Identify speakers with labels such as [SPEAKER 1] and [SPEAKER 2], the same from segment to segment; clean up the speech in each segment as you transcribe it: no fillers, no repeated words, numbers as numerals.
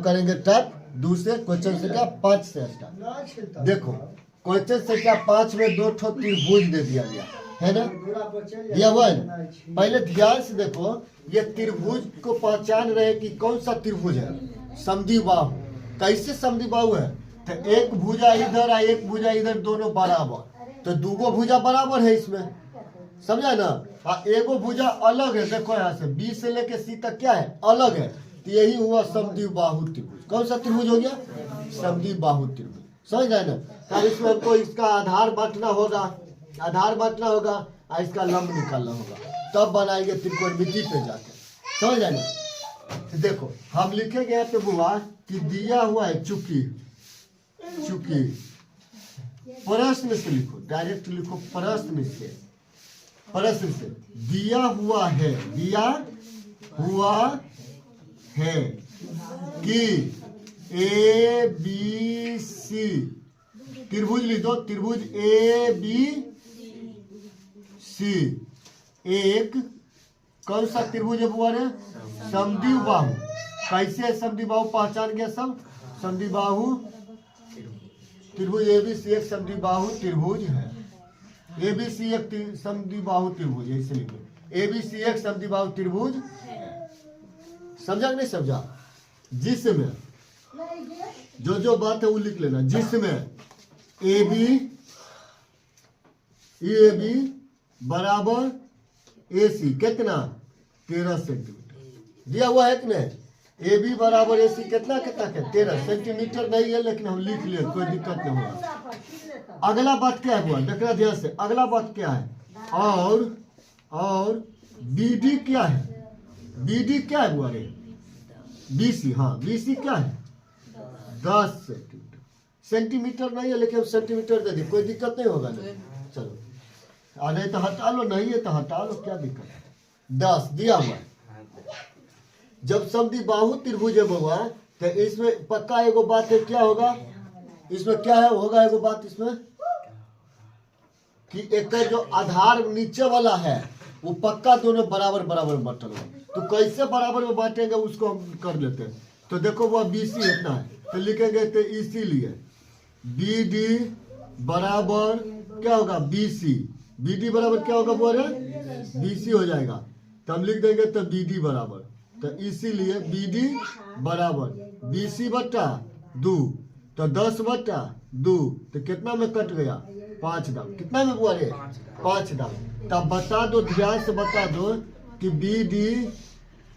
[SPEAKER 1] अब करेंगे स्टार्ट दूसरे क्वेश्चन संख्या 5 से स्टार्ट। देखो क्वेश्चन संख्या 5 में 2 ठो त्रिभुज दे दिया गया है ना, दिया हुआ है। पहले ध्यान से देखो, ये त्रिभुज को पहचान रहे कि कौन सा त्रिभुज है, समद्विबाहु। कैसे समद्विबाहु है, तो एक भुजा इधर और एक भुजा इधर, दोनों बराबर, तो दूगो भुजा बराबर है इसमें, समझा ना। हाँ, एगो भुजा अलग है, देखो यहाँ से बी से लेके सी तक क्या है, अलग है, तो यही हुआ समद्विबाहु त्रिभुज। कौन सा त्रिभुज हो गया, समद्विबाहु त्रिभुज, समझ रहे ना। तो इसमें हमको इसका आधार बांटना होगा, आधार बांटना होगा और इसका लंब निकालना होगा, तब बनाएंगे त्रिकोणमिति पे जाकर, समझ रहे ना। तो देखो हम लिखेंगे यहाँ पे बुआ कि दिया हुआ है, चूंकि प्रश्न से लिखो, डायरेक्ट लिखो प्रश्न से दिया हुआ है कि ए बी सी त्रिभुज लिख दो, त्रिभुज ए बी सी एक कौन सा त्रिभुज है बुआ रे, समद्विबाहु। कैसे समद्विबाहु पहचान गया सब, समद्विबाहु त्रिभुज ए बी सी एक समद्विबाहु त्रिभुज है, ए बी सी एक समद्विबाहु त्रिभुज है, इसे लिखो ए बी सी एक समद्विबाहु त्रिभुज। समझा नहीं समझा, जिसमें जो बात है वो लिख लेना, जिसमें ए बी बराबर ए सी कितना 13 सेंटीमीटर दिया हुआ है कि नहीं। ए बी बराबर ए सी कितना है, 13 सेंटीमीटर नहीं है, लेकिन हम लिख लिए, कोई दिक्कत नहीं होगा। अगला बात क्या है हुआ, देखना ध्यान से, अगला बात क्या है, और बी डी क्या है, बी डी क्या है हुआ रे, बी सी, हाँ बी सी क्या है 10 सेंटीमीटर, सेंटीमीटर नहीं है लेकिन हम सेंटीमीटर दे दी, कोई दिक्कत नहीं होगा ना। चलो नहीं तो हटा लो, नहीं है तो हटा लो, क्या दिक्कत है, 10 दिया हुआ है। जब समद्विबाहु त्रिभुज है बउआ, तो इसमें पक्का एगो बात है, क्या होगा इसमें, क्या है होगा एगो बात इसमें कि एक जो आधार नीचे वाला है वो पक्का दोनों बराबर बराबर बांटल है। तो कैसे बराबर में बांटेंगे उसको हम कर लेते हैं। तो देखो वह बी सी इतना है, तो लिखेंगे तो इसीलिए बी डी बराबर क्या होगा, बी सी, बी डी बराबर क्या होगा बोले, बी सी हो जाएगा, तो हम लिख देंगे तो बी डी बराबर, तो इसीलिए बी डी बराबर बी सी बट्टा 2, तो 10 बट्टा 2, तो कितना में कट गया 5 दाम, कितना में बुआ रे 5 दाम। तब बता दो, ध्यान से बता दो कि बी डी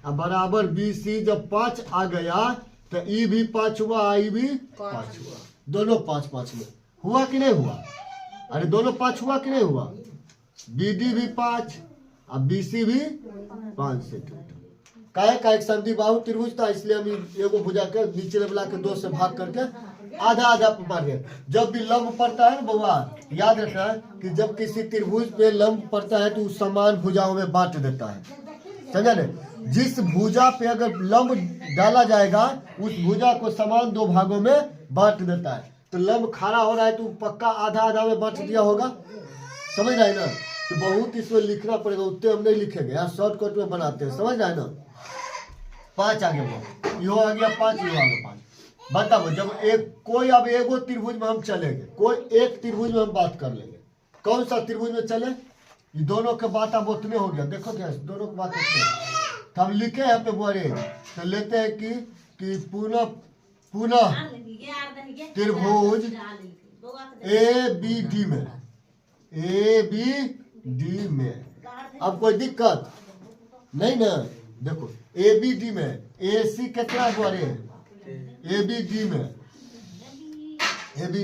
[SPEAKER 1] बराबर बी सी, जब 5 आ गया तो ई भी 5 हुआ, आई भी 5 हुआ, दोनों 5 में हुआ कि नहीं हुआ, अरे दोनों 5 हुआ कि नहीं हुआ, बी डी भी 5 और बी सी भी 5 सेंटीमीटर। काहे का एक समद्विबाहु त्रिभुज था, इसलिए हम एगो भुजा के नीचे मिला के 2 से भाग करके आधा आधा मार गए। जब भी लंब पड़ता है ना बउआ, याद रखना कि जब किसी त्रिभुज पे लंब पड़ता है तो उस समान भुजाओं में बांट देता है, समझा नहीं। जिस भुजा पे अगर लंब डाला जाएगा उस भुजा को समान 2 भागों में बांट देता है। तो लंब खड़ा हो रहा है तो पक्का आधा आधा में बांट दिया होगा, समझ रहे ना। तो बहुत इसमें लिखना पड़ेगा, उतने हम नहीं लिखेंगे, यहाँ शॉर्टकट में बनाते हैं, समझ रहे ना। 5 आ गया, यो आ गया 5, यो आ गया 5। बताओ जब एक कोई, अब एगो त्रिभुज में हम चलेंगे, कोई एक त्रिभुज में हम बात कर लेंगे, कौन सा त्रिभुज में चले, ये दोनों के बात अब उतने हो गया, देखो क्या दोनों की बात उतने। तो हम लिखे यहाँ पे बोरे, तो लेते हैं कि पुनः त्रिभुज ए बी डी में, अब कोई दिक्कत नहीं ना। देखो ए बी डी में ए सी कितना बोरे, ए बी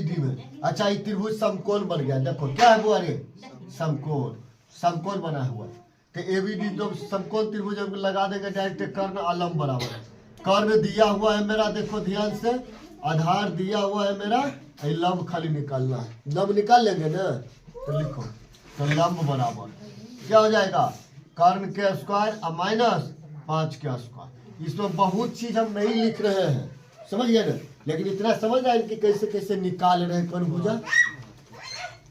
[SPEAKER 1] डी में अच्छा ये त्रिभुज समकोण बन गया। देखो क्या है वो, अरे समकोण बना हुआ है। तो ए बी डी जो समकोण त्रिभुज हम लगा देंगे डायरेक्ट, कर्ण अलम बराबर है। कर्ण दिया हुआ है मेरा, देखो ध्यान से, आधार दिया हुआ है मेरा, लंब खाली निकालना है, लंब निकाल लेंगे ना, तो लिखो तो लंब बराबर क्या हो जाएगा, कर्ण के स्क्वायर और -5 के स्क्वायर। इसमें बहुत चीज हम नहीं लिख रहे हैं, समझ गए ना, लेकिन इतना समझ आए कि कैसे कैसे निकाल रहे हैं कौन भुजा।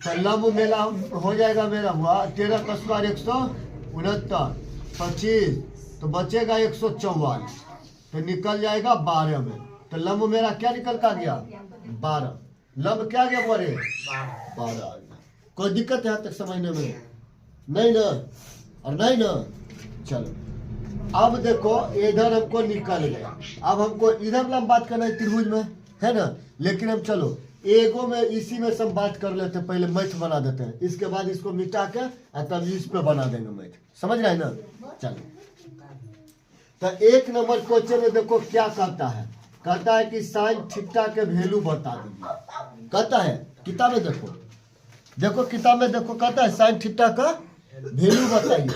[SPEAKER 1] तो लंब मेरा हो जाएगा मेरा हुआ 13 का स्क्वायर 169, 25 तो बचेगा 144, तो निकल जाएगा 12 में। तो लंब मेरा क्या निकल का गया 12। लंब क्या गया बोरे 12 आ गया। कोई दिक्कत यहाँ तक समझने में नहीं ना और नहीं ना। चलो अब देखो इधर हमको निकल गया। अब हमको इधर वाला बात करना है त्रिभुज में है ना। लेकिन हम चलो एगो में इसी में सब बात कर लेते हैं। पहले मैथ बना देते हैं, इसके बाद इसको मिटा के तब इस पे बना देंगे मैथ। समझ रहे हैं ना। चलो तो 1 नंबर क्वेश्चन में देखो क्या कहता है। कहता है कि साइन थीटा के वैल्यू बता दीजिए। कहता है किताब में देखो, देखो किताब में देखो कहता है साइन थीटा का वैल्यू बताइए।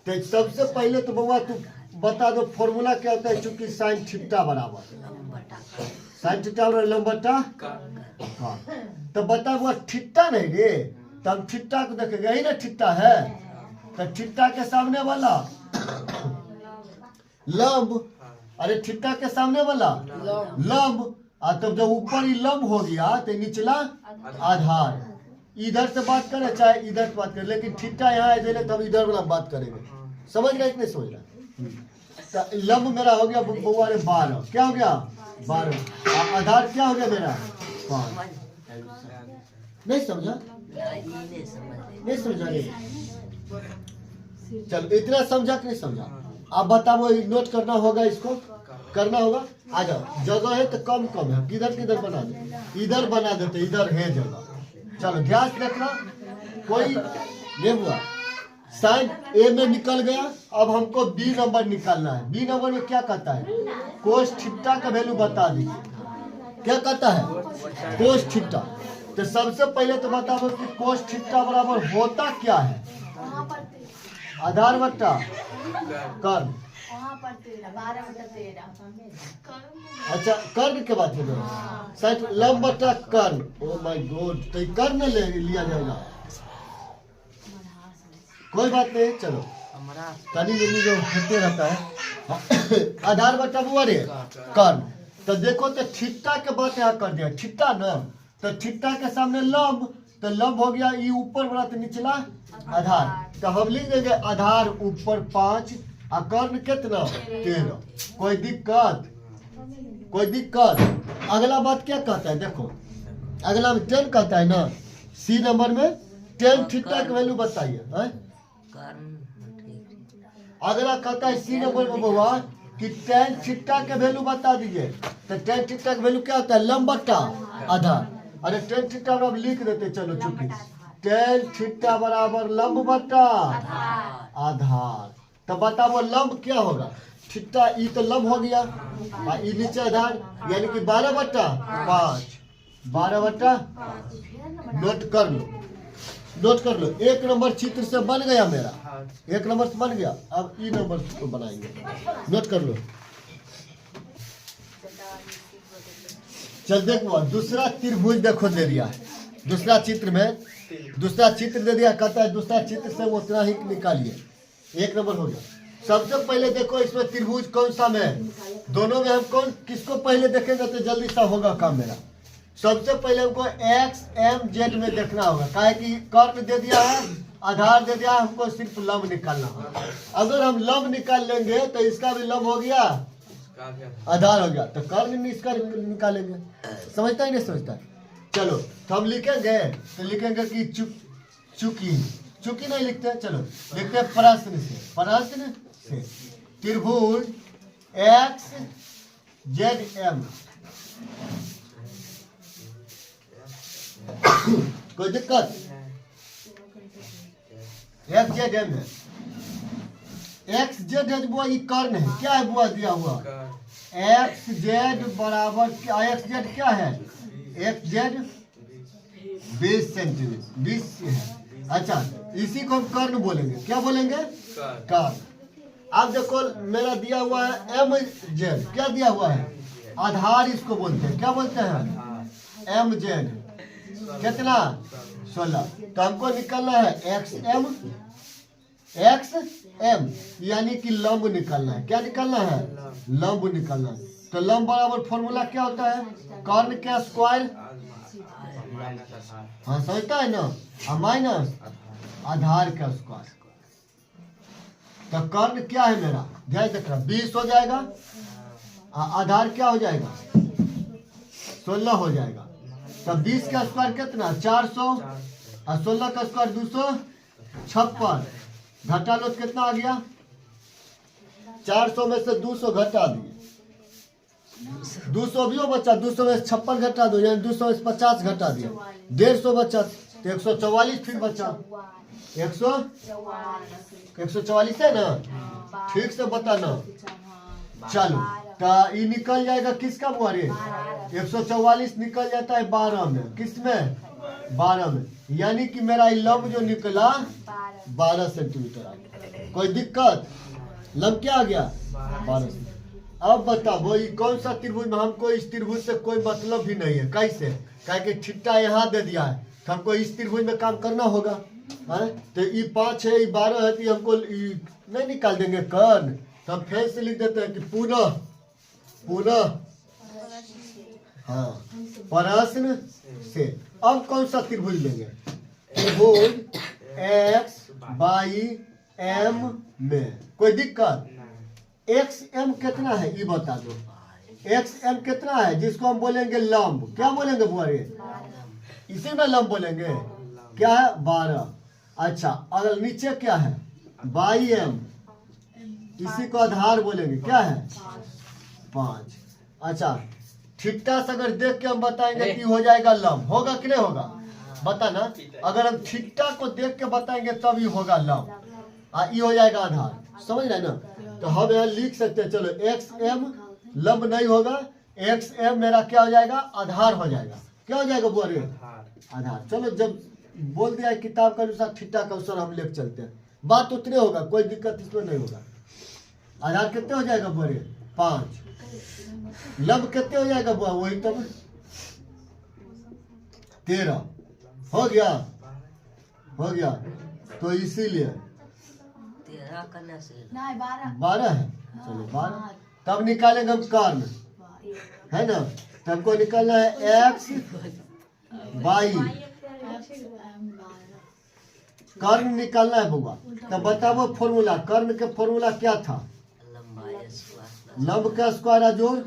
[SPEAKER 1] तो सबसे पहले तो बउआ तू बता दो फॉर्मूला क्या होता है। चूंकि साइन थीटा बराबर साइन थीटा बराबर लंबटा तो बता हुआ थीटा नहीं रे। तो हम थीटा को देखेंगे, यही ना थीटा है। तो थीटा के सामने वाला लंब, अरे थीटा के सामने वाला लंब। तब जब ऊपर ही लंब हो गया तो निचला आधार। इधर से बात करें चाहे इधर से बात करें, लेकिन थीटा यहाँ है तब इधर वाला बात करेंगे। समझ रहे कि नहीं समझ रहा। तो लंब मेरा हो गया बउआ रे 12। क्या हो गया 12। आधार क्या हो गया मेरा 5। नहीं समझा नहीं समझा रे। चलो इतना समझा कि नहीं समझा। आप बताओ नोट करना होगा, इसको करना होगा। आ जाओ जगह है तो कम कम है, किधर किधर बना दे। इधर बना देते, इधर है जगह। चलो ध्यान से देखना। कोई ये हुआ साइन ए में निकल गया। अब हमको बी नंबर निकालना है। बी नंबर में क्या कहता है कोस थीटा का वैल्यू बता दीजिए। क्या कहता है कोस थीटा। तो सबसे पहले तो बताओ कि कोस थीटा बराबर होता क्या है। आधार बट्टा कर्ण। अच्छा कर्ण के बात है साइड लंब बट्टा कर्ण। Oh my God. तो कर्ण ले लिया जाएगा, कोई बात नहीं। चलो कनी जल्दी जो होते रहता है। आधार बट्टा बुआ रे कर्ण। तो देखो तो थीटा के बात यहाँ कर दिया थीटा ना। तो थीटा के सामने लंब, तो लंब हो गया ये ऊपर वाला तो निचला आधार। तो हम लिख देंगे आधार ऊपर 5 और कर्ण कितना 13। कोई दिक्कत कोई दिक्कत। अगला बात क्या कहता है देखो, अगला में 10 कहता है ना। सी नंबर में 10 थीटा का वैल्यू बताइए। अगला कहता है सी नंबर में बउआ कि 10 थीटा के वैल्यू बता दीजिए। तो 10 थीटा का वैल्यू क्या होता है लंब बट्टा आधार। अरे 10 थीटा अब लिख देते। चलो चूंकि 10 थीटा बराबर लंब बट्टा आधार। तो बताओ लंब क्या होगा। थीटा ई तो लंब हो गया और ई नीचे आधार, यानी कि 12 बट्टा 5। 12 बट्टा नोट कर लो, नोट कर लो। 1 नंबर चित्र से बन गया मेरा, 1 नंबर से बन गया। अब ई नंबर को बनाएंगे, नोट कर लो। चल देखो दूसरा त्रिभुज देखो दे दिया है। दूसरा चित्र में दूसरा चित्र दे दिया। कहता है दूसरा चित्र से उतना ही निकालिए। 1 नंबर हो गया। सबसे पहले देखो इसमें त्रिभुज कौन सा में, दोनों में हम कौन किसको पहले देखेंगे तो जल्दी सा होगा काम मेरा। सबसे पहले हमको एक्स एम जेड में देखना होगा। काहे कि कर्ण दे दिया है, आधार दे दिया है, हमको सिर्फ लंब निकालना होगा। अगर हम लंब निकाल लेंगे तो इसका भी लंब हो गया, आधार हो गया, तो कर्ण इसका निकालेंगे। समझता ही नहीं समझता। चलो तो हम लिखेंगे तो लिखेंगे कि चूंकि चूंकि नहीं लिखते, चलो लिखते हैं प्रश्न से। प्रश्न से त्रिभुज एक्स जेड एम। कोई दिक्कत। एक्स जेड एम है। एक्स जेड है बुआ, ये कर्ण है। क्या है बुआ दिया हुआ एक्स जेड बराबर क्या। एक्स जेड क्या है, एक्स जेड 20 सेंटीमीटर 20 है। अच्छा इसी को हम कर्ण बोलेंगे। क्या बोलेंगे कर्ण। अब देखो मेरा दिया हुआ है एम जेड। क्या दिया हुआ है आधार, इसको बोलते हैं। क्या बोलते हैं एम जेड। कितना 16। तो हमको निकालना है एक्स एम यानी कि लंब निकालना है। क्या निकालना है लंब निकालना है। तो लंब बराबर फॉर्मूला क्या होता है कर्ण का स्क्वायर। हाँ समझता है ना, माइनस आधार का स्क्वायर। तो कर्ण क्या है मेरा ध्यान रखना 20 हो जाएगा, आधार क्या हो जाएगा 16 हो जाएगा। तब 20 का स्क्वायर कितना 400 और 16 का स्क्वायर 256। घटा लो तो कितना आ गया 400 में से 200 घटा दिए 200 भी हो बच्चा 200 में से 56 घटा दो यानी 200 में से 50 घटा दिया 150 बच्चा तो 144 फिर बच्चा 144 है ना ठीक से बताना। चलो तो ये निकल जाएगा किसका बुआरे 144 निकल जाता है 12 में किस में 12 में यानी कि मेरा लंब जो निकला 12 सेंटीमीटर। कोई दिक्कत लंब क्या आ गया 12 सेंटीमीटर। अब बताओ ये कौन सा त्रिभुज में हमको इस त्रिभुज से कोई मतलब ही नहीं है कैसे कहे कि छिट्टा यहाँ दे दिया है तो हमको इस त्रिभुज में काम करना होगा है? तो ये 5 है ये 12 है तो हमको नहीं निकाल देंगे कर्ण तो हम फिर से लिख देते हैं कि पुनः हाँ प्रश्न से। अब कौन सा त्रिभुज लेंगे त्रिभुज एक्स बाई एम में कोई दिक्कत एक्स एम कितना है ये बता दो एक्स एम कितना है जिसको हम बोलेंगे लंब क्या बोलेंगे बुआरे इसी में लंब बोलेंगे क्या है 12। अच्छा अगर नीचे क्या है बाई एम इसी को आधार बोलेंगे क्या है 5। अच्छा थीटा से अगर देख के हम बताएंगे कि हो जाएगा लंब होगा कि नहीं होगा बताना अगर हम थीटा को देख के बताएंगे तब ये होगा लंब ये हो जाएगा आधार समझ रहे ना। तो हम यहाँ लिख सकते हैं चलो एक्स एम लंब नहीं होगा एक्स एम मेरा क्या हो जाएगा आधार हो जाएगा क्या हो जाएगा बोल आधार। चलो जब बोल दिया किताब के अनुसार थीटा का अनुसार हम लेकर चलते हैं बात उतने होगा कोई दिक्कत इसमें नहीं होगा। आधार कितने हो जाएगा बोले 5 लंब कितने हो जाएगा बुआ वही तब 13 हो गया तो इसीलिए 12 है चलो 12 तब निकालेंगे हम कर्ण है ना तब हमको निकालना है एक्स बाई कर्ण निकालना है बुआ तब बताओ फॉर्मूला कर्ण के फॉर्मूला क्या था लंब का स्क्वायर जोड़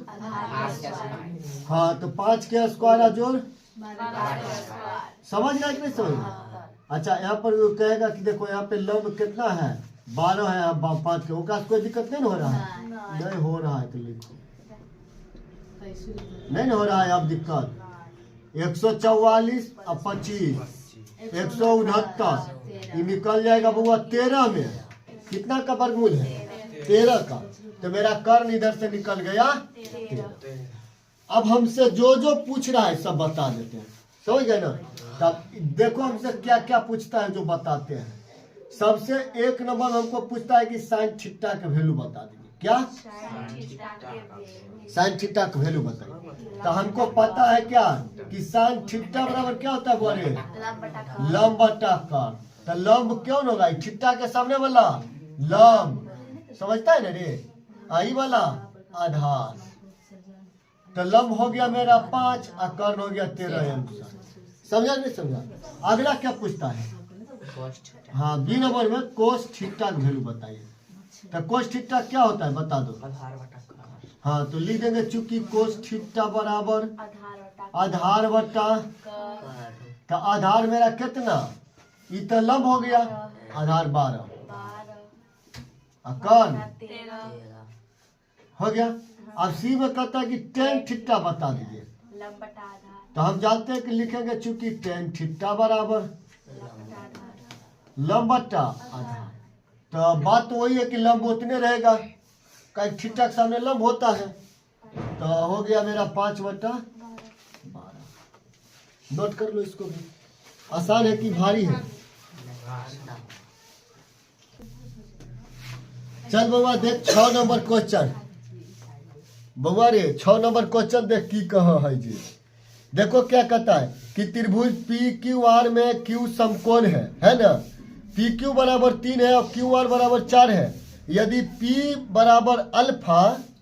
[SPEAKER 1] हाँ तो 5 के स्क्वायर जोड़ समझ रहा है कि नहीं समझ रहा। अच्छा यहाँ पर वो कहेगा कि देखो यहाँ पे लंब कितना है 12 है अब 5 के उसका कोई दिक्कत नहीं हो रहा है नहीं हो रहा है तो लिखो नहीं हो रहा है अब दिक्कत 144 और 25 169 ये निकल जाएगा बुआ 13 में कितना का वर्गमूल है 13 का तो मेरा कर्ण इधर से निकल गया 13। अब हमसे जो पूछ रहा है सब बता देते हैं समझ गए ना। तब देखो हमसे क्या क्या पूछता है जो बताते हैं। सबसे एक नंबर हमको पूछता है कि साइन थीटा का वैल्यू बता दीजिए क्या साइन थीटा का वैल्यू बताइए। तो हमको पता है क्या कि साइन थीटा बराबर क्या होता है बोले लंब बटा कर्ण। तो लंब क्यों होगा थीटा के सामने वाला लंब समझता है ना रे आई वाला आधार। तो लंब हो गया मेरा 5 और कर्ण हो गया 13 समझा नहीं समझा। अगला क्या पूछता है हाँ बी नंबर में कोस थीटा का वैल्यू बताइए। तो कोस थीटा क्या होता है बता दो हाँ तो लिख देंगे चूंकि कोस थीटा बराबर आधार बटा तो आधार मेरा कितना ये तो लंब हो गया आधार 12 कर्ण हो गया। अब सी में कहता है कि टेन थीटा बता दीजिए। तो हम जानते हैं कि लिखेंगे चूंकि टेन थीटा बराबर लंब बटा आधार। तो बात तो वही है कि लंब उतने रहेगा कहीं थीटा के सामने लंब होता है। तो हो गया मेरा 5 बटा 12। नोट कर लो इसको भी आसान है कि भारी है। चल बउआ देख 6 नंबर क्वेश्चन बउआ रे 6 नंबर क्वेश्चन देख की कहा है जी। देखो क्या कहता है कि त्रिभुज पी क्यू आर में क्यू समकोण है ना पी क्यू बराबर 3 है और क्यू आर बराबर 4 है। यदि पी बराबर अल्फा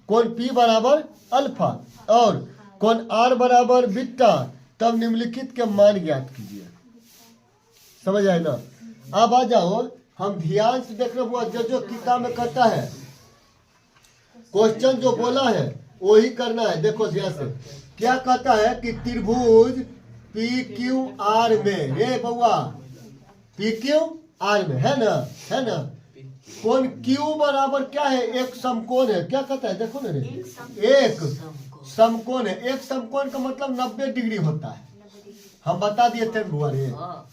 [SPEAKER 1] कोण पी बराबर अल्फा और कोण आर बराबर बीटा तब निम्नलिखित के मान ज्ञात कीजिए। समझ आए ना। अब आ जाओ हम ध्यान से देख रहे जो किताब में कहता है क्वेश्चन जो बोला है वही करना है। देखो ध्यान से क्या कहता है कि त्रिभुज पी क्यू आर में, रे बउआ, पी क्यू आर में है ना, है ना। कोण क्यू बराबर क्या है, एक समकोण है। क्या कहता है, देखो ना रे, एक समकोण है। एक समकोण का मतलब 90 डिग्री होता है। हम बता दिए थे बुआ रे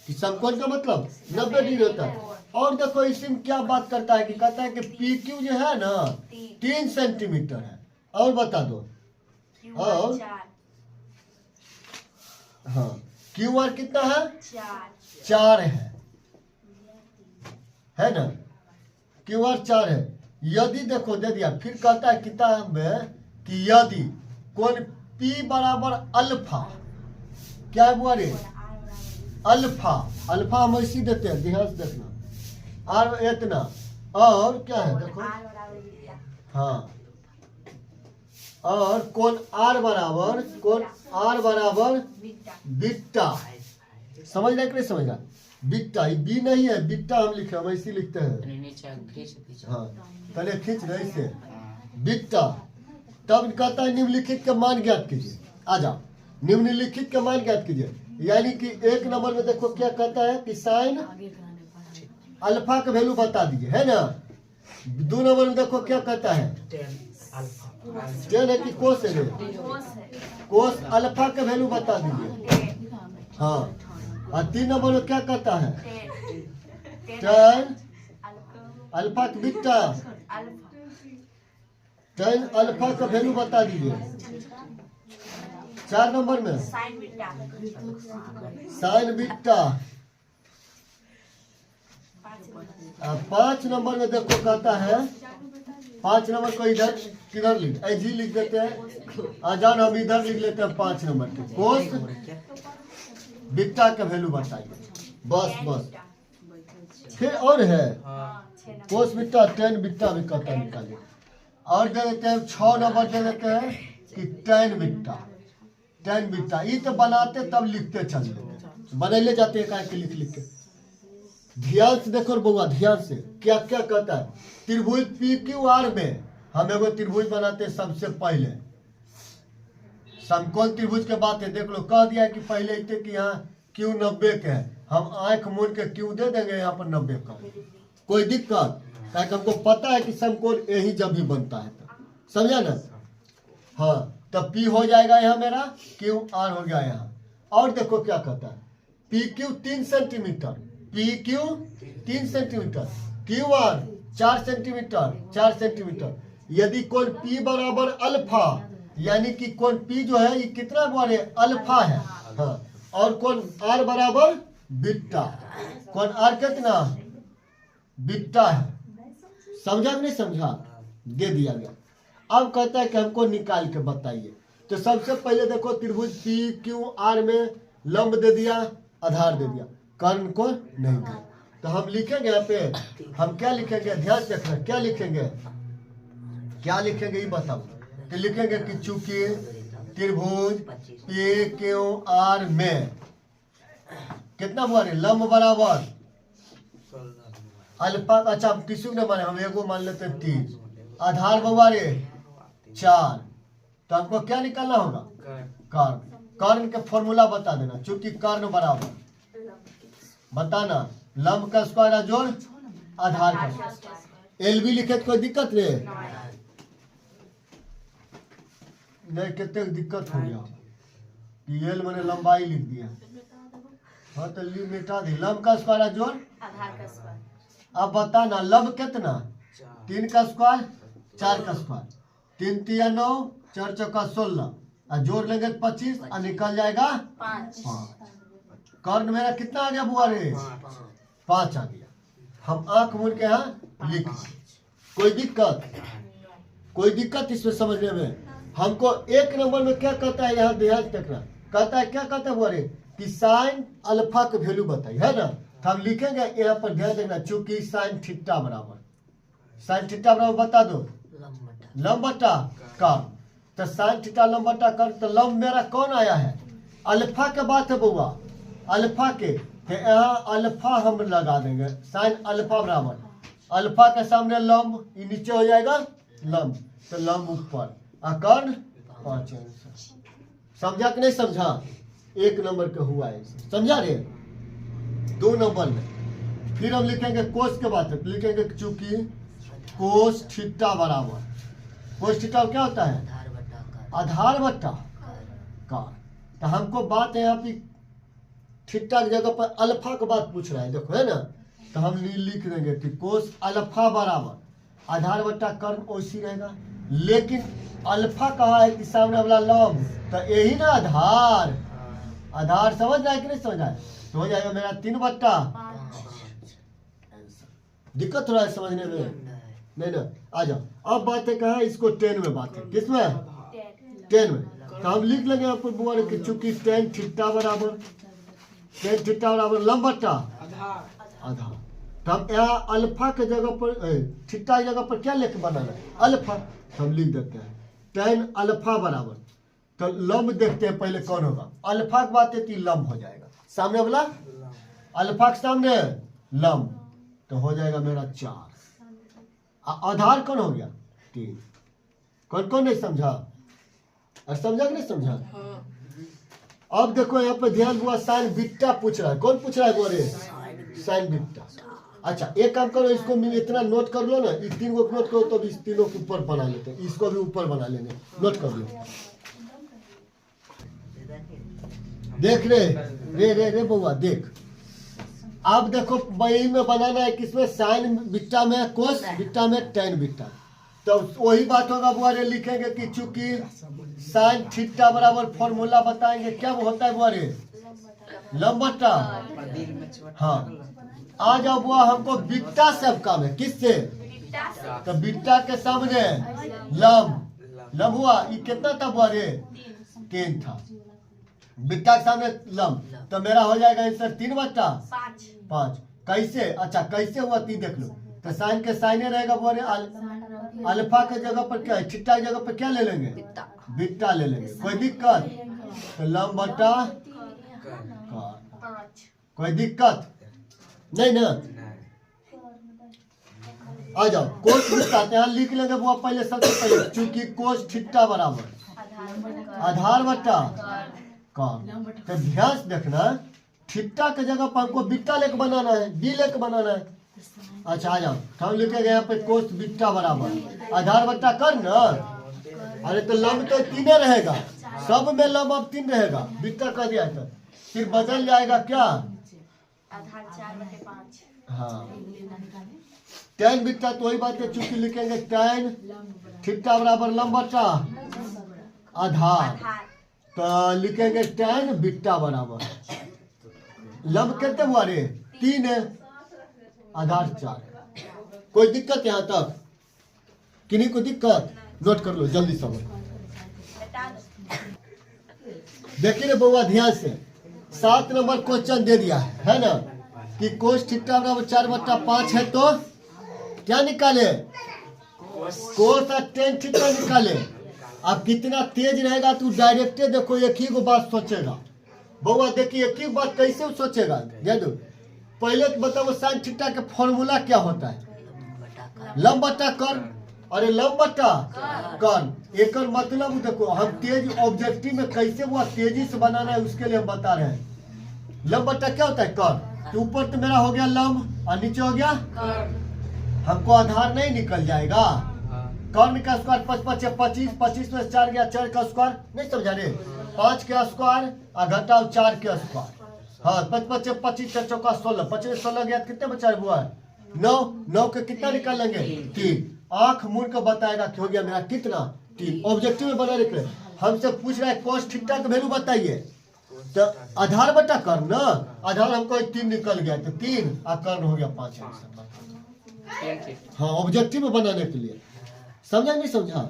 [SPEAKER 1] कि समकोण का मतलब 90 डिग्री होता है। और देखो इसमें क्या बात करता है कि कहता है कि पी क्यू जो है ना 3 सेंटीमीटर है। और बता दो, और हाँ क्यू आर कितना है, 4 है ना, क्यू आर 4 है। यदि देखो दे दिया, फिर कहता है किताब में कि यदि कोण P बराबर अल्फा, क्या है बुआ रे, अल्फा, अल्फा हम इसी देते हैं, ध्यान से देखना, आर इतना, और क्या है देखो, हाँ, और कोण आर बराबर, कोण आर बराबर बीटा, समझ रहे कि नहीं समझ रहा, बीटा, बी नहीं है, बीटा हम लिखे, हम ऐसे लिखते हैं, हाँ पहले खींच रहे इसे, बीटा। तब कहता है निम्नलिखित का मान ज्ञात कीजिए, आ जाओ, निम्नलिखित का मान ज्ञात कीजिए। यानी कि 1 नंबर में देखो क्या कहता है कि साइन अल्फा का वैल्यू बता दीजिए, है ना। 2 नंबर में देखो क्या कहता है, टेन है कि कोस है, कोस अल्फा का वैल्यू बता दीजिए, हाँ। और 3 नंबर में क्या कहता है, टेन अल्फा का बीटा, टेन अल्फा का वैल्यू बता दीजिए। 4 नंबर में साइन बीटा। 5 नंबर में देखो कहता है, 5 नंबर को इधर किधर लिख, जी लिख देते हैं, आजान हम इधर लिख लेते हैं 5 नंबर के, कोस बीटा का वैल्यू बताइए, बस बस। फिर और है कोस बीटा, टेन बीटा भी कहता है निकालिए। और दे देते हैं 6 नंबर दे देते हैं कि टेन बीटा, टेन बीटा। ये तो बनाते तब लिखते चलते, बनेले जाते हैं के लिख लिख के। ध्यान से देखो बउआ, ध्यान से क्या क्या कहता है। त्रिभुज पी क्यू आर में हम एगो त्रिभुज बनाते हैं, सबसे पहले समकोण त्रिभुज के बात है, देख लो कह दिया कि पहले इतने कि यहाँ क्यू 90 के है, हम आंख मूंद के क्यू दे देंगे यहाँ पर 90 का, कोई दिक्कत, ताकि हमको पता है कि समकोण यही जब भी बनता है, समझा ना। हाँ तब P हो जाएगा यहाँ मेरा, क्यू आर हो गया यहाँ। और देखो क्या कहता है, P Q 3 centimetre, P Q 3 centimetre, Q R 4 centimetre, 4 centimetre. यदि कोण P बराबर अल्फा, यानी कि कोण P जो है ये कितना बड़े अल्फा है, हाँ, और कोण R बराबर बीटा, कोण R कितना बीटा है, समझा कि नहीं समझा, दे दिया गया। अब कहता है कि हमको निकाल के बताइए। तो सबसे पहले देखो त्रिभुज पी क्यू आर में लंब दे दिया, आधार दे दिया, कर्ण को नहीं दिया। तो हम लिखेंगे यहाँ पे, हम क्या लिखेंगे, ध्यान से रखना, क्या लिखेंगे, क्या लिखेंगे ये बताओ। तो लिखेंगे कि चूंकि त्रिभुज पी क्यू आर में कितना हुआ रे, लंब बराबर अल्फा, अच्छा किसी ने माने, हम एगो मान लेते हैं 3, आधार बउआ रे 4। तो हमको क्या निकालना होगा, कर्ण। कर्ण का फॉर्मूला बता देना, चूंकि कर्ण बराबर बताना लंब का स्क्वायर जोड़ आधार का। एलबी लिखे तो कोई दिक्कत रे नहीं, कितने दिक्कत हो गया कि एल मैंने लंबाई लिख दिया, हाँ तो ली मिटा दी, लंब का स्क्वायर जोड़ आधार का स्क्वायर। अब बताना लंब कितना, 3 का स्क्वायर 4 का स्क्वायर, 3 3 9, 4 चौका 16, और जोड़ लेंगे 25 और निकल जाएगा 5। कर्ण मेरा कितना आ गया बुआ रे, 5 आ गया। हम आंख मूंद के यहाँ लिख, कोई दिक्कत, कोई दिक्कत इसमें समझने में। हमको 1 नंबर में क्या कहता है, यहाँ ध्यान रखना, कहता है क्या कहता है बुआ रे कि साइन अल्फा का वैल्यू बताइए, है ना। तो हम लिखेंगे यहाँ पर ध्यान देना, चूंकि साइन थीटा बराबर, साइन थीटा बराबर बता दो लंब बटा कर्ण। तो साइन थीटा लंब बटा कर्ण, तो लंब मेरा कौन आया है, अल्फा के बात है बउआ, अल्फा के। तो यहाँ अल्फा हम लगा देंगे, साइन अल्फा बराबर अल्फा के सामने लंब, ये नीचे हो जाएगा लंब, तो लंब ऊपर और कर्ण 5 अंश। समझा कि नहीं समझा? 1 नंबर का हुआ है, समझा रे? 2 नंबर में फिर हम लिखेंगे कोस के बाद लिखेंगे चूंकि कोस थीटा बराबर, कोस थीटा क्या होता है? आधार बट्टा कार। तो हमको बात है यहाँ पे थीटा की जगह पर अल्फा की बात पूछ रहा है, देखो है ना। तो हम लिख देंगे कि कोस अल्फा बराबर आधार बट्टा कर्म वैसी रहेगा, लेकिन अल्फा कहा है कि सामने वाला लंब, तो यही ना आधार, आधार समझ रहा है कि नहीं समझ रहा है? तो हो जाएगा मेरा 3/5। दिक्कत हो रहा है समझने में? नहीं ना, आ जाओ। अब बात है कहा, इसको 10 में बात है, किसमें? 10 में। तो हम लिख लेंगे यहाँ पर बुआ कि चूंकि tan थीटा बराबर लंब बट्टा आधार। तो हम यहाँ अल्फा के जगह पर थीटा की जगह पर क्या लेके बनाना है? अल्फा। तो हम लिख देते हैं tan अल्फा बराबर, तो लंब देखते हैं पहले कौन होगा। अल्फा की बात है तो लंब हो जाएगा, सामने वाला अल्फा के सामने लंब, तो हो जाएगा मेरा 4। आधार कौन हो गया? 3। कौन कौन नहीं समझा? और समझा कि नहीं समझा? अब देखो यहाँ पे ध्यान हुआ, साइन बीटा पूछ रहा है। कौन पूछ रहा है बोले? Sign beta. अच्छा एक काम करो, इसको इतना नोट कर लो ना, इस 3 को नोट करो तो इस तीनों के ऊपर बना लेते हैं, इसको भी ऊपर बना लेंगे, नोट कर लो। देख रे बउआ देख। अब देखो वही में बनाना है, किसमें? साइन बीटा में कोस बीटा में tan बीटा। तो वही बात होगा बुआ रे, लिखेंगे कि चूंकि साइन थीटा बराबर फॉर्मूला बताएंगे क्या वो होता है बुआ रे? लंब बट्टा। हाँ आ जाओ बुआ, हमको बीटा से अब काम है, किससे? तो बीटा के सामने लंब हुआ, ये कितना था बुआ रे? 3 था। बीटा के सामने लंब, तो मेरा हो जाएगा आंसर 3/5। कैसे? अच्छा कैसे हुआ 3 देख लो। तो साइन के साइने रहेगा बोले, अल्फा के जगह पर क्या है? थीटा की जगह पर क्या ले लेंगे? बीटा ले लेंगे। कोई दिक्कत? तो लंब बट्टा कोई दिक्कत नहीं ना? आ जाओ कोस बीटा, यहाँ लिख लेंगे वो पहले, सबसे पहले चूंकि कोस थीटा बराबर आधार बट्टा कौन। तो ध्यान से देखना, थीटा के जगह पर हमको बीटा लेके बनाना है, बी लेके बनाना है। अच्छा आ जाओ, हम लिखेंगे यहाँ पे कोस बीटा बराबर आधार बट्टा कर ना। अरे तो लंब तो 3 रहेगा, सब में लंब अब 3 रहेगा, बीटा कर दिया तो फिर बदल जाएगा क्या?
[SPEAKER 2] आधार 4/5।
[SPEAKER 1] हाँ tan बीटा, तो वही बात है, चूंकि लिखेंगे tan थीटा बराबर लंब बट्टा आधार, तो लिखेंगे tan बीटा बराबर लंब कितने हुआ रे? 3 है, आधार 4। कोई दिक्कत यहाँ तक? किन्हीं को दिक्कत? नोट कर लो जल्दी समझ। देखिए बउआ ध्यान से, 7 नंबर क्वेश्चन दे दिया है ना, कि कोस थीटा बराबर 4/5 है, तो क्या निकाले? कोस और tan थीटा निकाले। अब कितना तेज रहेगा तू डायरेक्ट देखो, एक ही को बात सोचेगा बउआ। देखिए एक ही बात कैसे सोचेगा, जादू पहले तो बताओ साइन थीटा का फॉर्मूला क्या होता है? लंब बट्टा कर्ण। अरे लंब बट्टा कर्ण, एक मतलब देखो हम तेज ऑब्जेक्टिव में कैसे वो तेजी से बनाना है उसके लिए हम बता रहे हैं। लंब बट्टा क्या होता है? कर्ण। तो ऊपर तो मेरा हो गया लंब और नीचे हो गया हमको आधार नहीं निकल जाएगा। कर्ण का स्क्वायर 5×5 = 25, 25 में 4 गया, 4 का स्क्वायर नहीं समझा रे, 5 के स्क्वायर और घटाओ 4 के स्क्वायर। हाँ 5×5 = 25, 4 चौका 16, 25 में 16 गया, कितने बचा हुआ है? 9। 9 के कितना निकालेंगे? 3। आंख मूंद कर बताएगा कि हो गया मेरा कितना? 3। ऑब्जेक्टिव में बना रखे, हमसे पूछ रहा है कोस थीटा का वैल्यू बताइए, तो आधार बटा कर्ण ना, आधार हमको 3 निकल गया, तो 3 और कर्ण हो गया 5। हाँ ऑब्जेक्टिव में बनाने के लिए, समझा नहीं समझा?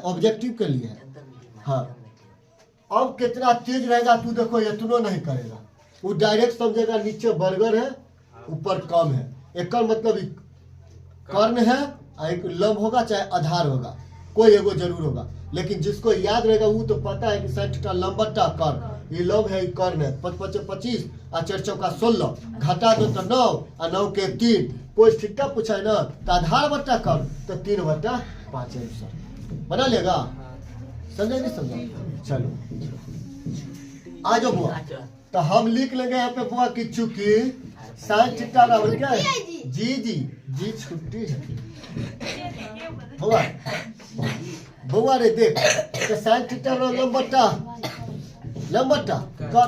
[SPEAKER 1] ऑब्जेक्टिव के लिए है। हाँ अब कितना तेज रहेगा तू देखो, इतना नहीं करेगा, वो डायरेक्ट समझेगा नीचे बर्गर है ऊपर कम है। एक मतलब कर्ण है, एक लंब होगा चाहे आधार होगा, कोई एगो जरूर होगा, लेकिन जिसको याद रहेगा वो तो पता है कि 60 लंब बट्टा कर्ण, ये लंब है, कर्ण है। 5×5 = 25 और 4 चौका 16, घटा दो तो 9 और 9 के 3। कोई थीटा पूछा है ना, तो आधार बट्टा कर्ण, तो 3/5 आंसर बना लेगा। समझे नहीं समझा? चलो आ जाओ बुआ। तो हम लिख लेंगे यहाँ पे बुआ की चूंकि साइन थीटा बराबर क्या है? जी जी जी छुट्टी है बुआ। बुआ रे देख तो साइन थीटा बराबर लंबटा कर।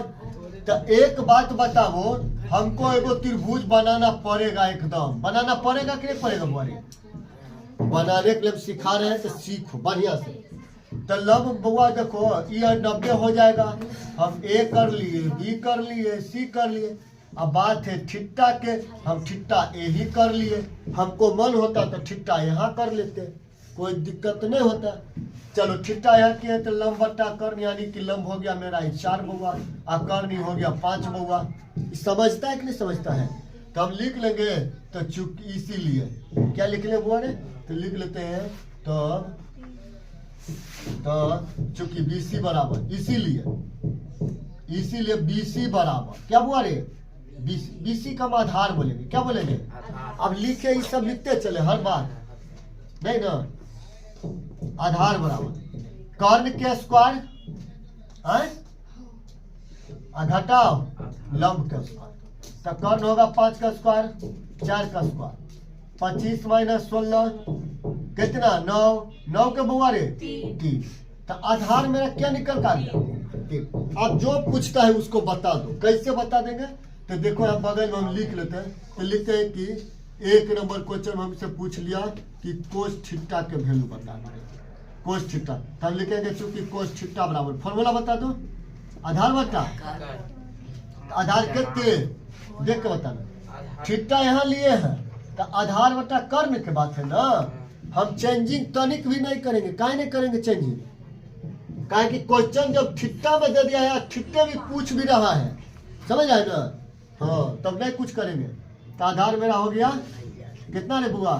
[SPEAKER 1] तो एक बात बताओ, हमको एगो त्रिभुज बनाना पड़ेगा, एकदम बनाना पड़ेगा कि नहीं पड़ेगा बुआ रे? बनाने के लिए सिखा रहे हैं तो सीखो बढ़िया से। तो लंब बुआ देखो ये 90 हो जाएगा। हम ए कर लिए, बी कर लिए, सी कर लिए। अब बात है थीटा के, हम थीटा ए ही कर लिए। हमको मन होता तो थीटा यहाँ कर लेते, कोई दिक्कत नहीं होता। चलो थीटा यहाँ किए तो लंब बट्टा कर्ण, यानी कि लंब हो गया मेरा 4 बउआ और कर्ण हो गया 5 बउआ। समझता है कि नहीं समझता है? तो हम लिख लेंगे तो चूंकि इसीलिए क्या लिख ले बुआ ने? तो लिख लेते हैं तो चूंकि BC बराबर, इसीलिए BC बराबर क्या बुआ रे? BC का हम आधार बोलेंगे। क्या बोलेंगे? अब लिखे ये सब लिखते चले हर बार नहीं ना। आधार बराबर कर्ण के स्क्वायर घटाओ लंब का स्क्वायर। तो कर्ण होगा 5 का स्क्वायर, 4 का स्क्वायर, 25 माइनस 16 कितना? 9 के बुआ रे 3। तो आधार मेरा क्या निकल का गया? 3। अब जो पूछता है उसको बता दो। कैसे बता देंगे? तो देखो यहाँ बगल में हम लिख लेते हैं। तो लिखते हैं कि 1 नंबर क्वेश्चन हमसे पूछ लिया कि कोस थीटा के वैल्यू बता दो। कोस थीटा तब लिखेंगे चूंकि कोस थीटा बराबर फॉर्मूला बता दो। आधार बता, आधार कितने देख के बताना। थीटा यहाँ लिए हैं तो आधार बटा कर्ण के बात है ना। हम चेंजिंग तनिक भी नहीं करेंगे। काहे नहीं करेंगे चेंजिंग? काहे कि क्वेश्चन जब थीटा में दे दिया है, थीटे भी पूछ भी रहा है, समझ आए ना? हाँ तब नहीं कुछ करेंगे। तो आधार मेरा हो गया कितना रे बुआ?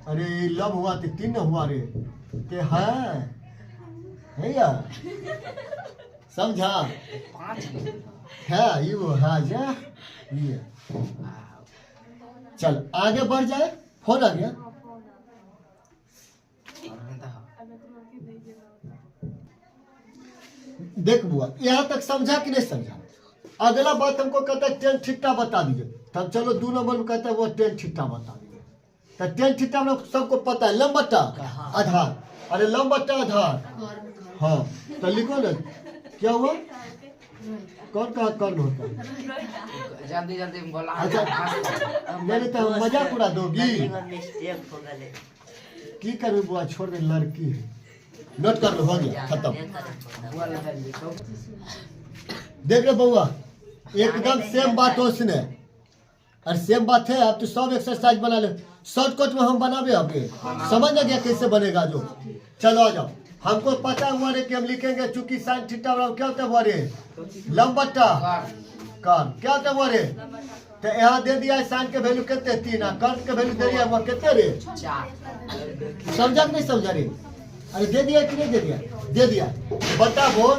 [SPEAKER 1] अरे लब हुआ तो 3 हुआ रे के है यार, समझा? है ये चल आगे बढ़ जाए। फोन आ गया। देख बुआ यहाँ तक समझा कि नहीं समझा? अगला बात हमको कहता है टेन थीटा बता दीजिए। तब चलो 2 नंबर में कहता है वो टेन थीटा बता दीजिए। तो टेन थीटा में सबको पता है लंब बट्टा आधार। अरे लंब बट्टा आधार, हाँ तो लिखो ना क्या हुआ? कौन कहा कर्ण होता है?
[SPEAKER 3] जल्दी जल्दी बोला।
[SPEAKER 1] अच्छा मैंने तो मजाक उड़ा दोगी की करबे बुआ? छोड़ दे, लड़की है। नोट कर लो, हो गया खत्म। देख लो बउआ एकदम सेम बात हो उसने, और सेम बात है। अब तो सब एक्सरसाइज बना ले। शॉर्टकट में हम बनावे अभी समझ आ गया कैसे बनेगा जो। चलो आ जाओ। हमको पता हुआ रे कि हम लिखेंगे चूंकि साइन थीटा बराबर क्या होता है हुआ रे? लंब बट्टा कर्ण। क्या होता है हुआ रे? तो यहाँ दे दिया है साइन के वैल्यू कितने? 3। कर्ण के वैल्यू दे दिया हुआ कितने रे?
[SPEAKER 3] 4।
[SPEAKER 1] समझा कि नहीं समझा रे? अरे दे दिया कि नहीं दे दिया? दे दिया। बताओ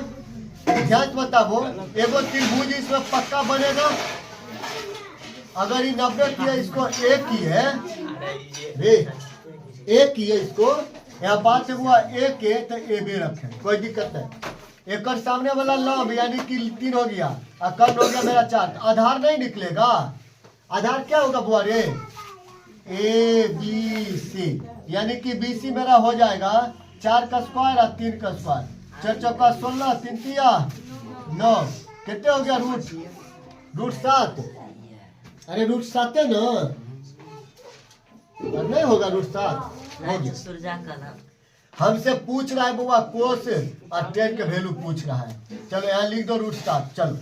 [SPEAKER 1] ध्यान से बताओ, एगो त्रिभुज इसमें पक्का बनेगा अगर ये 90 की है, इसको एक ही है रे, एक ही है इसको। यहाँ बात हुआ एक है तो ए बे रखे, कोई दिक्कत नहीं। एक सामने वाला लंब यानी कि 3 हो गया और कर्ण हो गया मेरा 4। आधार नहीं निकलेगा। आधार क्या होगा बुआ रे? ABC यानी कि BC मेरा हो जाएगा 4 का स्क्वायर और 3 का स्क्वायर। 4 चौका 16, 3 तिया 9। कितने हो गया? रूट 7। अरे रूट 7 है ना? नहीं होगा रूट 7 हो गया। हमसे पूछ रहा है बुआ कोस और टेन के वैल्यू पूछ रहा है। चलो यहाँ लिख दो रूट 7। चलो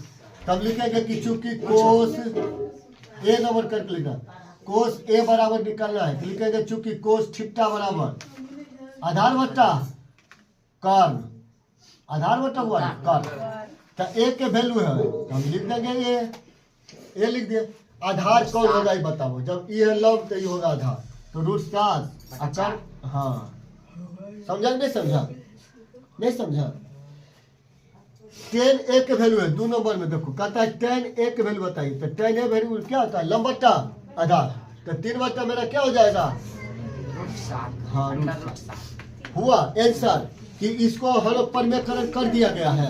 [SPEAKER 1] तब लिखेंगे कि चूंकि कोस ए नंबर करके लिखना, कोस ए बराबर निकालना है। लिखेंगे चूंकि कोस थीटा बराबर आधार बट्टा कर्ण। आधार बट्टा हुआ कर्ण। तो ए के वैल्यू है हम लिख देंगे ए लिख दिए। आधार कौन होगा ये बताओ? जब ये है लंब तो ये होगा आधार। तो रूट 7 कर्ण। हाँ समझा नहीं समझा? नहीं समझा? 10 ए के वैल्यू है 2 नंबर में। देखो कहता है 10 ए के वैल्यू बताइए। तो 10 ए वैल्यू क्या होता है? लंब बट्टा आधार। तो 3 बट्टा मेरा क्या हो जाएगा?
[SPEAKER 3] रूट 7।
[SPEAKER 1] हाँ रूट 7। हुआ आंसर कि इसको हड़प परमेकरण कर दिया गया है,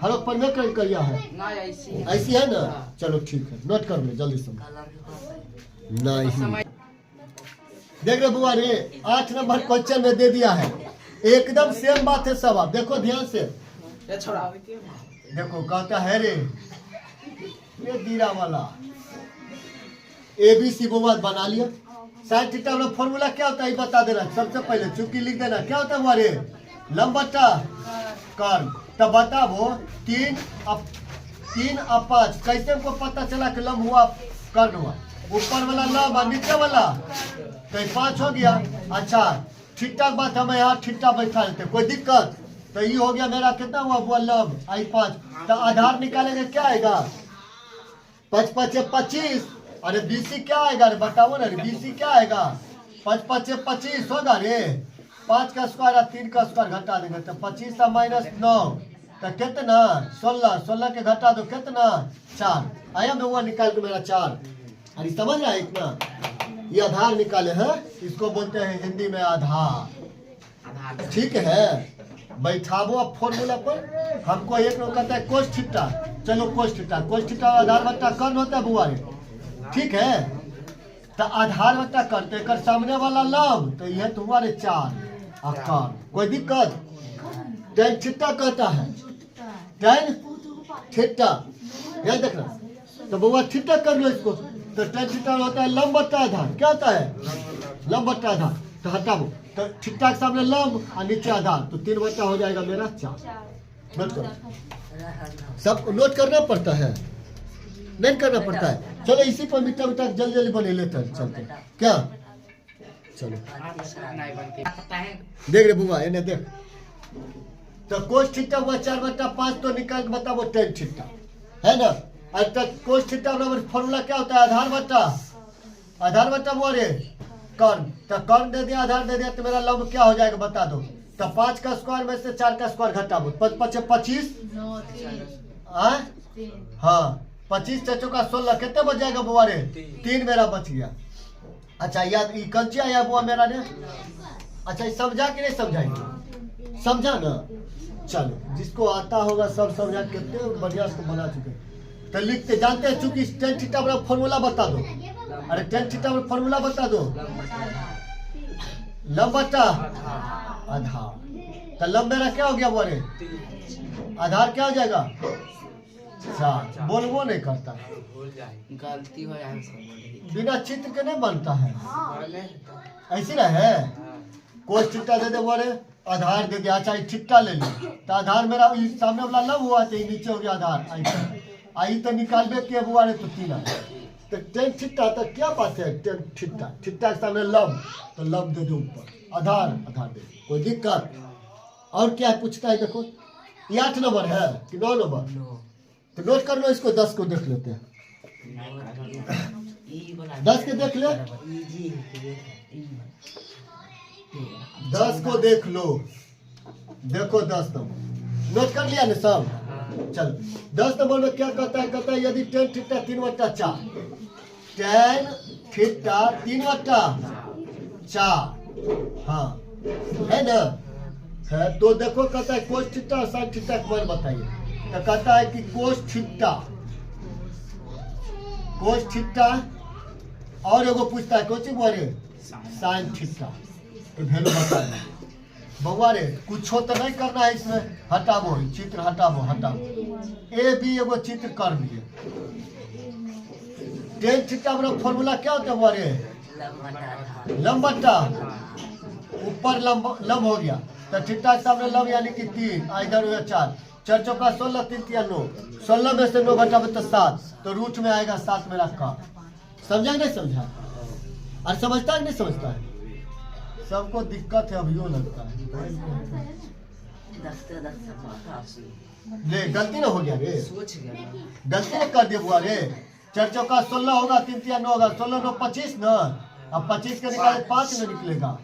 [SPEAKER 1] हड़प परमेकरण कर दिया है,
[SPEAKER 3] ना ऐसी है।
[SPEAKER 1] ऐसी है ना। चलो ठीक है, नोट कर लो जल्दी से। नहीं देख रहे बुआ रे, 8 नंबर क्वेश्चन में दे दिया है, एकदम सेम बात है सब। आप देखो ध्यान से,
[SPEAKER 3] ये छोड़ा
[SPEAKER 1] देखो कहता है रे ये दीरा वाला ABC बहुपद बना लिया। साइन थीटा वाला फॉर्मूला क्या होता है ये बता देना सबसे पहले, चूंकि लिख देना क्या होता है हमारे लंबटा कर्म। तब बताओ 3 और 5 कैसे हमको पता चला कि लंब हुआ कर्ण हुआ? ऊपर वाला लंब और नीचे वाला तो 5 हो गया। अच्छा थीटा बात हमें यहाँ थीटा बैठा लेते, कोई दिक्कत? तो ये हो गया मेरा कितना हुआ वो लंब आई 5। तो आधार निकालेंगे क्या आएगा 5 5 25। अरे BC क्या आएगा रे बताओ ना रे, BC क्या आएगा 5 5 25 होगा रे। 5 का स्क्वायर और 3 का स्क्वायर घटा देंगे तो 25 और -9 तो कितना 16। 16 के घटा दो कितना 4 आया मैं वो निकाल के मेरा 4। अरे समझ रहा है इतना, ये आधार निकाले हैं, इसको बोलते हैं हिंदी में आधार। ठीक है बैठाबो अब फॉर्मूला पर। हमको एक लोग कहता है कोस थीटा, चलो कोस थीटा आधार बट्टा कर्ण होता है बुआ रे, ठीक है। तो आधार बट्टा कर्ण तो एक सामने वाला लंब तो यह तो हुआ रे 4 और कर्ण, कोई दिक्कत? tan थीटा कहता है, tan थीटा याद रखना। तो बुआ थीटा कर लो इसको, तो tan थीटा होता है लंब बट्टा आधार। क्या होता है लंब बट्टा आधार। तो हटाओ तो थीटा के सामने लंब और नीचे आधार तो 3 बट्टा हो जाएगा मेरा 4। नोट करो, सब नोट करना पड़ता है, नहीं करना पड़ता है। चलो इसी पर मिटा जल्दी जल्दी बने लेते हैं, चलते हैं क्या। चलो
[SPEAKER 3] नहीं बनती पता है।
[SPEAKER 1] देख रे बुआ इन्हें देख, तो कोस थीटा हुआ 4/5 तो निकाल के बताओ tan थीटा है ना। और कोस थीटा बराबर फॉर्मूला क्या होता है आधार बट्टा वो रे कर्ण। तो कर्ण दे दिया आधार दे दिया तो मेरा लंब क्या हो जाएगा बता दो। तो 5 का स्क्वायर में से 4 का स्क्वायर घटाओ 5 5 25 हाँ 25 चचो का 16 कितने बच जाएगा बुआ रे 3 मेरा बच गया। अच्छा याद कंची आया बुआ मेरा ने। अच्छा ये समझा कि नहीं समझाएंगे, समझा ना। चलो जिसको आता होगा सब समझा, कितने बढ़िया से बना चुके। तो लिखते जानते हैं चूंकि tan थीटा बराबर फॉर्मूला बता दो। अरे tan थीटा बराबर फॉर्मूला बता दो, लंब बट्टा आधार। तो लंब मेरा क्या हो गया बोले, आधार क्या हो जाएगा 4। बोलबो नहीं करता,
[SPEAKER 3] गलती हो जाए
[SPEAKER 1] बिना चित्र के नहीं बनता है, ऐसी ना है। कोस थीटा दे दे बोले आधार दे दिया। अच्छा थीटा ले लो तो आधार मेरा सामने वाला लंब हुआ तो नीचे हो गया आधार। आई तो निकालबे के बुआ रे तो 3 तो tan थीटा तो क्या बात है tan थीटा के सामने लंब तो लंब दे दो ऊपर, आधार दे, कोई दिक्कत? और क्या पूछता है देखो, ये 8 नंबर है कि 9 नंबर? तो नोट कर लो इसको, 10 को देख लेते हैं। 10 के देख ले, 10 को देख लो, देखो 10 नंबर नोट कर लिया ना सब। चलो 10 नंबर में क्या कहता है यदि tan थीटा 3/4 tan थीटा 3/4 हाँ है ना है। तो देखो कहता है कोस थीटा और साइन थीटा के मान बताइए। तो कहता है कि कोस थीटा और एगो पूछता है कोची बोले साइन थीटा, तो वैल्यू बताना बउआ रे। कुछ तो नहीं करना है इसमें, हटाबो चित्र हटाबो ए बी एगो चित्र कर दिए। tan थीटा बराबर फॉर्मूला क्या होता है बउआ रे लंब बट्टा ऊपर लंब हो गया तो थीटा के सामने लंब यानी कि 3 इधर हो गया 4 4 चौका 16 3 3 9 16 में से 9 घटावे तो 7 तो रूट में आएगा 7 मेरा का। समझा नहीं समझा? और समझता है नहीं समझता है? सबको दिक्कत है अभियो लगता है। ले गलती ना हो गया रे,
[SPEAKER 3] सोच गया
[SPEAKER 1] गलती नहीं कर दिया बुआ रे। 4 चौका 16 होगा 3 3 9 होगा 16 9 25 ना। अब 25 के निकाले 5 में निकलेगा।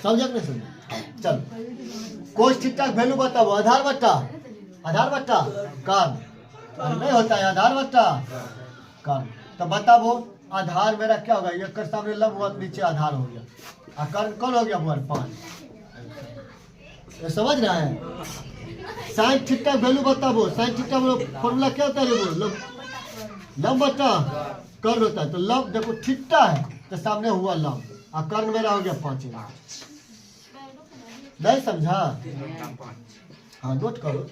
[SPEAKER 1] समझा नहीं समझा? चल कोस थीटा वैल्यू बताओ, आधार बट्टा कर्ण नहीं होता है, आधार बट्टा कर्ण। तो बताओ आधार मेरा क्या होगा, एक सामने लंब हुआ नीचे आधार हो गया और कर्ण कौन हो गया बुआ 5। ये समझ रहा है? साइन थीटा वैल्यू बताबो। साइन थीटा फॉर्मूला क्या होता है? लंब बटा कर्ण होता है। तो लंब देखो थीटा है तो सामने हुआ लंब और कर्ण मेरा हो गया 5। नहीं समझा? हाँ नोट करो।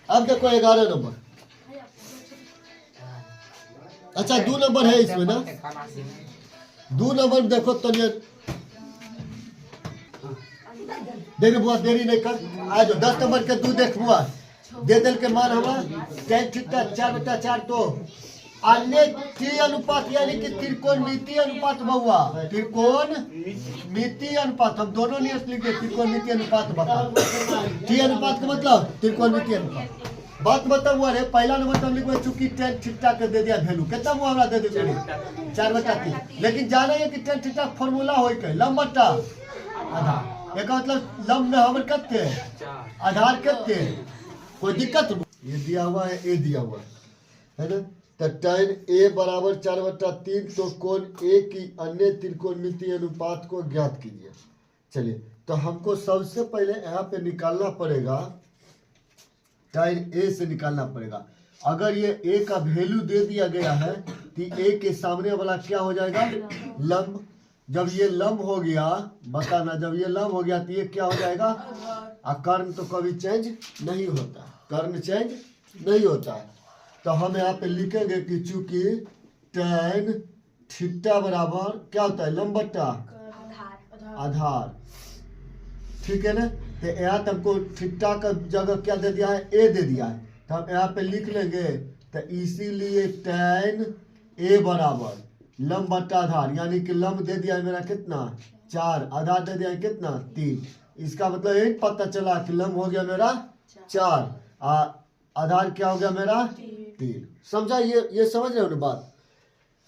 [SPEAKER 1] अब देखो 11 नंबर। अच्छा 2 नंबर है इसमें ना। 2 नंबर देखो तो देख बुआ देरी नहीं कर। आज 10 नंबर के 2 देख बुआ दे दिल के मान हमारा tan थीटा 4/4 तो अन्य अनुपात यानी कि त्रिकोणमिति अनुपात बहुआ। त्रिकोणमिति अनुपात हम दोनों नियत लिखे। त्रिकोणमिति अनुपात बता। टी अनुपात का मतलब त्रिकोणमिति अनुपात। बात बता हुआ रे पहला नंबर तो लिखो चूंकि tan थीटा के दे दिया वैल्यू कितना हुआ हमरा दे दे 4/3। लेकिन जाने है कि tan थीटा फार्मूला होय के लंब बटा आधार। एक मतलब लंब में हमर कितने आधार कितने कोई दिक्कत? ये दिया हुआ है ए दिया हुआ है ना। तो tan a बराबर 4/3 तो कोण a की अन्य त्रिकोणमिति अनुपात को ज्ञात कीजिए। चलिए तो हमको सबसे पहले यहाँ पे निकालना पड़ेगा tan a से निकालना पड़ेगा। अगर ये a का वैल्यू दे दिया गया है तो a के सामने वाला क्या हो जाएगा? लंब। जब ये लंब हो गया बताना, जब ये लंब हो गया तो ये क्या हो जाएगा? कर्ण तो कभी चेंज नहीं होता। कर्ण चेंज नहीं होता है। तो हम यहाँ पे लिखेंगे कि चूंकि tan थीटा बराबर क्या होता है? लंब बटा आधार। ठीक है ना। तो यहाँ तक हमको थीटा का जगह क्या दे दिया है? ए दे दिया है। तो हम यहाँ पे लिख लेंगे तो इसीलिए tan a बराबर लंब बटा आधार यानी कि लंब दे दिया है मेरा कितना? 4। आधार दे दिया है कितना? 3। इसका मतलब यही पता चला कि लंब हो गया मेरा 4 आधार क्या हो गया मेरा? 3। समझा? ये समझ रहे हो ना बात?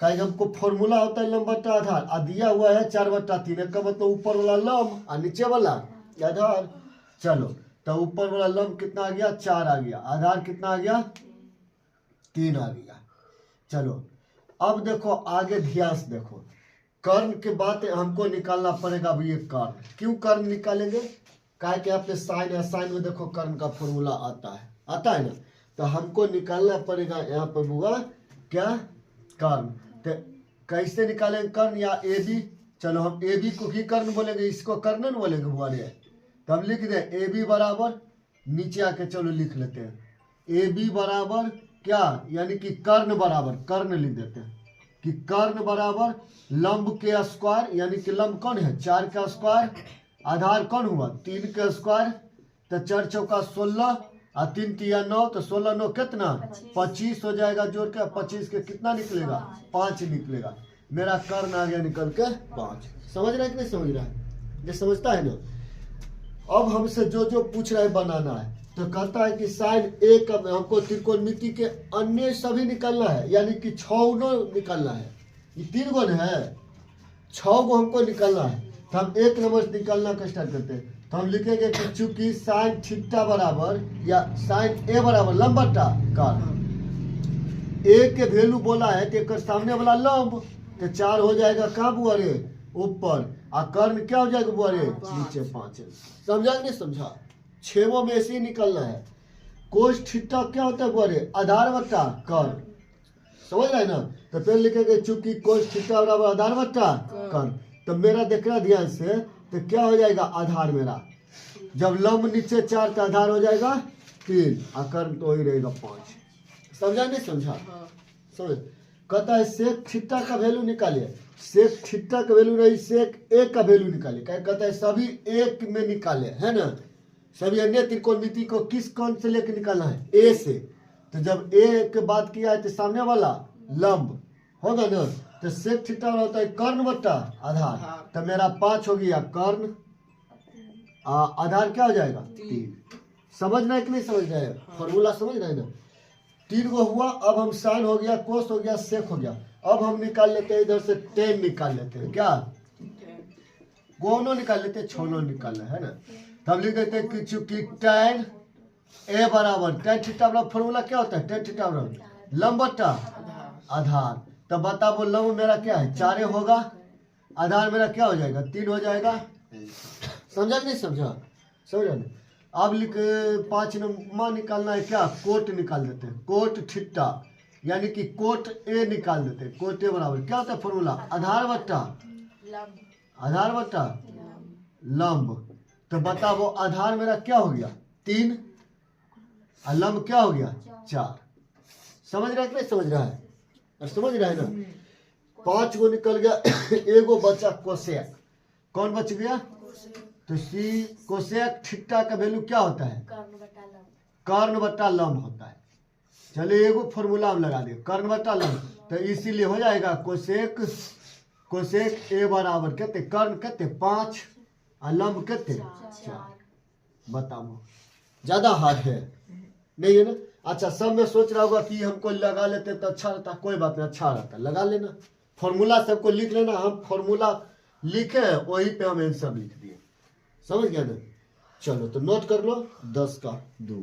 [SPEAKER 1] कहीं हमको फॉर्मूला होता है लंब बटा आधार और दिया हुआ है 4/3 का मतलब ऊपर वाला लंब और नीचे वाला आधार। चलो तो ऊपर वाला लंब कितना आ गया? 4 आ गया। आधार कितना आ गया? 3 आ गया। चलो अब देखो आगे ध्यान से देखो। कर्ण के बाद हमको निकालना पड़ेगा। अब ये कर्ण क्यों कर्ण निकालेंगे? काहे कि आपने साइन है, साइन में देखो कर्ण का फॉर्मूला आता है ना। तो हमको निकालना पड़ेगा यहाँ पर बुआ क्या? कर्ण। तो कैसे निकालेंगे कर्ण? या ए बी। चलो हम ए बी को ही कर्ण बोलेंगे, इसको कर्ण नहीं बोलेंगे बुआ रे। तो हम लिख दें ए बी बराबर नीचे आके चलो लिख लेते हैं ए बी बराबर क्या? यानी कि कर्ण बराबर कर्ण लिख देते हैं कि कर्ण बराबर लंब के स्क्वायर यानी कि लंब कौन है? 4 का स्क्वायर। आधार कौन हुआ? 3 का स्क्वायर। तो 4 चौका 16 और 3 तिया 9 तो 16 9 कितना? 25 हो जाएगा। जोड़ के 25 के कितना निकलेगा? 5 निकलेगा। मेरा कर्ण आ गया निकल के 5। समझ रहा है कि नहीं समझ रहा है? ये समझता है ना। अब हमसे जो पूछ रहा है बनाना है तो कहता है कि साइन ए का हमको त्रिकोणमिति के अन्य सभी निकालना है यानी कि 6 निकालना है। ये 3 गो है, 6 गो हमको निकालना है। तो हम 1 नंबर से निकालना का स्टार्ट करते हैं। तो हम लिखेंगे कि चूंकि साइन थीटा बराबर या साइन ए बराबर लंब बटा कर्ण। ए के वैल्यू बोला है तो एक सामने वाला लंब तो 4 हो जाएगा। कहाँ बुआ रे? ऊपर। और कर्ण क्या हो जाएगा बुआ रे? नीचे 5। समझा कि नहीं समझा? 6 में ऐसे ही निकलना है। कोस थीटा क्या होता है बुआ रे? आधार बटा कर्ण। समझ रहे ना। तो फिर लिखेंगे चूंकि कोस थीटा बराबर आधार बटा कर्ण। तो मेरा देखना ध्यान से तो क्या हो जाएगा? आधार मेरा जब लंब नीचे 4 का आधार हो जाएगा 3 और कर्ण तो ही रहेगा 5। समझा नहीं समझा? समझ। कहता है सेक थीटा का वैल्यू निकालिए। सेक थीटा का वैल्यू नहीं, सेक ए का वैल्यू निकालिए। क्या कहता है? सभी एक में निकाले है ना। सभी अन्य त्रिकोणमिति को किस कोण से लेकर निकालना है? ए से। तो जब ए के बात किया है तो सामने वाला लंब होगा ना। तो सेक थीटा होता है कर्ण बटा आधार। तो मेरा 5 हो गया कर्ण। आधार क्या हो जाएगा? 3। समझ रहे कि नहीं समझ रहे? फॉर्मूला समझ रहे ना। 3 गो हुआ। अब हम साइन हो गया, कोस हो गया, सेक हो गया। अब हम निकाल लेते हैं इधर से tan निकाल लेते हैं। क्या गोनो निकाल लेते हैं? 6 निकालना है ना। तब लिख देते हैं कि चूंकि tan ए बराबर tan थीटा बराबर फॉर्मूला क्या होता है? tan थीटा बराबर लंब बटा आधार। तब बता वो लंब मेरा क्या है? 4 होगा। आधार मेरा क्या हो जाएगा 3 हो जाएगा। समझा कि नहीं समझा, समझा नहीं। अब लिख 5 नंबर निकालना है क्या, कोट निकाल देते हैं, कोट थीटा यानी कि कोट ए निकाल देते हैं। कोट ए बराबर क्या होता है फॉर्मूला, आधार बट्टा
[SPEAKER 2] लंब
[SPEAKER 1] आधार बट्टा लंब। तो बता वो आधार मेरा क्या हो गया 3 और लंब क्या हो गया 4। समझ रहा है कि नहीं समझ रहा है, और समझ रहा है ना। 5 गो निकल गया, एगो बचा कोसेक। कौन बच गया, तो सी कोसेक थीटा का वैल्यू क्या होता है,
[SPEAKER 2] कर्ण बटा लंब।
[SPEAKER 1] कर्ण बट्टा लंब होता है। चलिए एगो फॉर्मूला हम लगा दिए कर्ण बट्टा लंब, तो इसीलिए हो जाएगा कोसेक ए बराबर कितने, कर्ण कितने 5 और लंब कितने 4। बताओ ज्यादा हार्ड है नहीं है ना। अच्छा सब में सोच रहा होगा कि हमको लगा लेते तो अच्छा रहता, कोई बात नहीं, अच्छा रहता, लगा लेना। फॉर्मूला सबको लिख लेना, हम फॉर्मूला लिखे वही पे हम आंसर लिख दिए, समझ गया ना। चलो तो नोट कर लो 10 का 2।